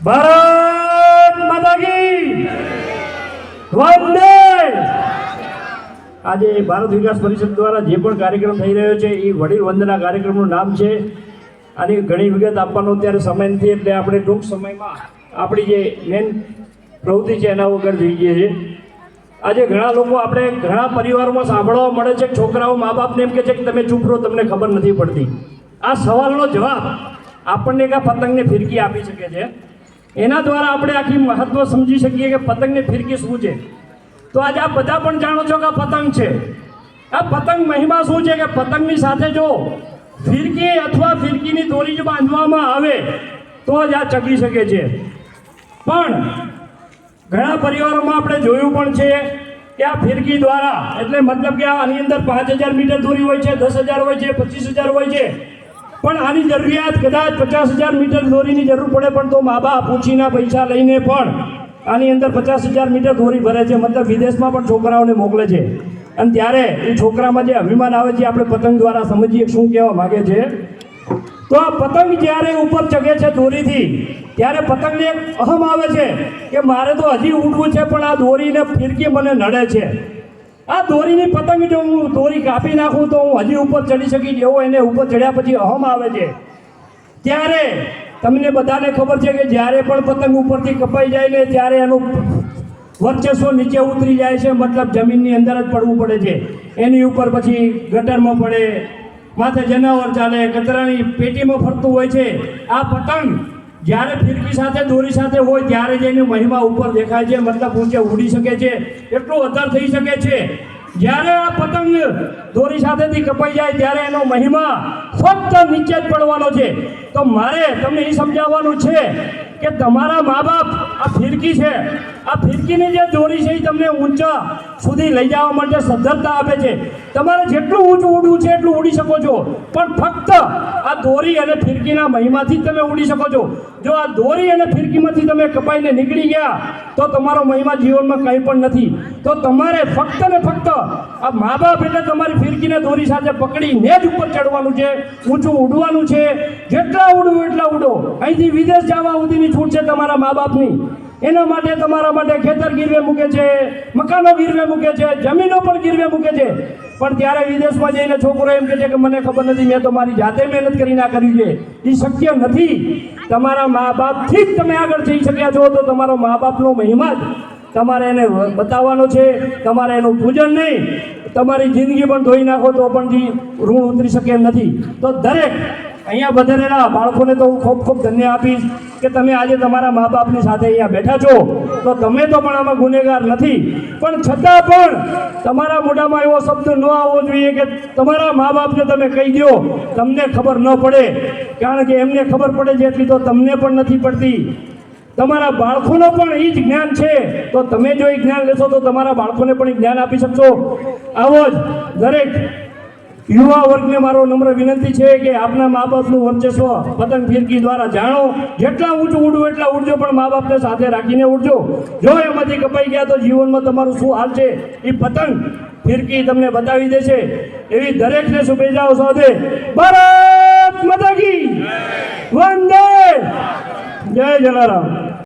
ભારત માતા કી વંદે। આજે ભારત વિકાસ પરિષદ દ્વારા જે પણ કાર્યક્રમ થઈ રહ્યો છે એ વડીલ વંદના કાર્યક્રમનું નામ છે। આની ઘણી વિગત આપવાનો અત્યારે સમય નથી, એટલે આપણે ટૂંક સમયમાં આપણી જે મેન પ્રવૃત્તિ છે એના વગર જઈ જઈએ છીએ। આજે ઘણા લોકો આપણે ઘણા પરિવારોમાં સાંભળવા મળે છે કે છોકરાઓ મા બાપને એમ કહે છે કે તમે ચૂપ રહો, તમને ખબર નથી પડતી। આ સવાલનો જવાબ આપણને એક પતંગને ફિરકી આપી શકે છે। એના દ્વારા આપણે આખી મહત્વ સમજી શકીએ કે પતંગને ફિરકી શું છે। તો આજે આ બધા પણ જાણો છો કે આ પતંગ છે। આ પતંગ મહિમા શું છે કે પતંગની સાથે જો ફિરકી અથવા ફિરકીની દોરી જો બાંધવામાં આવે તો જ આ ચગી શકે છે। પણ ઘણા પરિવારોમાં આપણે જોયું પણ છે કે આ ફિરકી દ્વારા એટલે મતલબ કે આની અંદર 5000 મીટર દોરી હોય છે, 10,000 હોય છે, 25,000 હોય છે, પણ આની જરૂરિયાત કદાચ 50,000 મીટર દોરીની જરૂર પડે પણ તો મા બાપ પૂછીના પૈસા લઈને પણ આની અંદર 50,000 મીટર દોરી ભરે છે। મતલબ વિદેશમાં પણ છોકરાઓને મોકલે છે। અને ત્યારે એ છોકરામાં જે અભિમાન આવે છે આપણે પતંગ દ્વારા સમજીએ શું કહેવા માગે છે। તો આ પતંગ જ્યારે ઉપર ચગે છે દોરીથી ત્યારે પતંગને એક અહમ આવે છે કે મારે તો હજી ઉડવું છે પણ આ દોરીને ફિરકી મને નડે છે। આ દોરીની પતંગ જો હું દોરી કાપી નાખું તો હું હજી ઉપર ચડી શકીશ એવો એને ઉપર ચડ્યા પછી અહમ આવે છે। ત્યારે તમને બધાને ખબર છે કે જ્યારે પણ પતંગ ઉપરથી કપાઈ જાય ને ત્યારે એનું વર્ચસ્વ નીચે ઉતરી જાય છે, મતલબ જમીનની અંદર જ પડવું પડે છે। એની ઉપર પછી ગટરમાં પડે, માથે જનાવર ચાલે, કચરાની પેટીમાં ફરતું હોય છે। આ પતંગ જ્યારે ફિરકી સાથે દોરી સાથે હોય ત્યારે જ એની મહિમા ઉપર દેખાય છે, મતલબ ઊંચે ઉડી શકે છે, એટલું વધાર થઈ શકે છે। જ્યારે આ પતંગ દોરી સાથેથી કપાઈ જાય ત્યારે એનો મહિમા ફક્ત નીચે જ પડવાનો છે। તો મારે તમને એ સમજાવવાનું છે કે તમારા મા બાપ આ ફિરકી છે, આ ફિરકીની જે દોરી છે એ તમને ઊંચા સુધી લઈ જવા માટે સદ્ધરતા આપે છે। તમારે જેટલું ઊંચું ઉડવું છે એટલું ઉડી શકો છો, પણ ફક્ત આ દોરી અને ફિરકીના મહિમાથી જ તમે ઉડી શકો છો। જો આ દોરી અને ફિરકીમાંથી તમે કપાઈને નીકળી ગયા તો તમારો મહિમા જીવનમાં કંઈ પણ નથી। તો તમારે ફક્ત ને ફક્ત આ મા બાપ એટલે તમારી ફિરકીને દોરી સાથે પકડીને જ ઉપર ચડવાનું છે, ઊંચું ઉડવાનું છે। જેટલા ઉડવું એટલા ઉડો। અહીંથી વિદેશ જવા સુધીની છૂટ છે તમારા મા બાપની। એના માટે તમારા માટે ખેતર ગીરવે મૂકે છે, મકાનો ગીરવે મૂકે છે, જમીનો પણ ગીરવે મૂકે છે, પણ ત્યારે વિદેશમાં જઈને છોકરો એમ કહે છે કે મને ખબર નથી, મેં તો મારી જાતે મહેનત કરીને આ કર્યું છે। એ શક્ય નથી। તમારા મા બાપથી જ તમે આગળ જઈ શક્યા છો। તો તમારો મા બાપનો મહિમા જ તમારે એને બતાવવાનો છે, તમારે એનું પૂજન નહીં। તમારી જિંદગી પણ ધોઈ નાખો તો પણ ઋણ ઉતરી શકે એમ નથી। તો દરેક અહીંયા વધારેલા બાળકોને તો હું ખૂબ ખૂબ ધન્ય આપીશ કે તમે આજે તમારા મા બાપની સાથે અહીંયા બેઠા છો। તો તમે તો પણ આમાં ગુનેગાર નથી, પણ છતાં પણ તમારા મોઢામાં એવો શબ્દ ન આવવો જોઈએ કે તમારા મા બાપને તમે કહી દો તમને ખબર ન પડે, કારણ કે એમને ખબર પડે છે એટલી તો તમને પણ નથી પડતી। તમારા બાળકોનો પણ એ જ જ્ઞાન છે, તો તમે જો એ જ્ઞાન લેશો તો તમારા બાળકોને પણ એ જ્ઞાન આપી શકશો। આવો જ દરેક યુવા વર્ગને મારો નમ્ર વિનંતી છે કે આપના મા બાપનું વર્ચસ્વ પતંગ ફિરકી દ્વારા જાણો। જેટલા ઊંચું ઉડવું એટલા ઉડજો, પણ મા બાપને સાથે રાખીને ઉડજો। જો એમાંથી કપાઈ ગયા તો જીવનમાં તમારું શું હાલ છે એ પતંગ ફિરકી તમને બતાવી દેશે। એવી દરેકને શુભેચ્છાઓ સાથે ભારત માતા કી વંદે। જય જલારામ।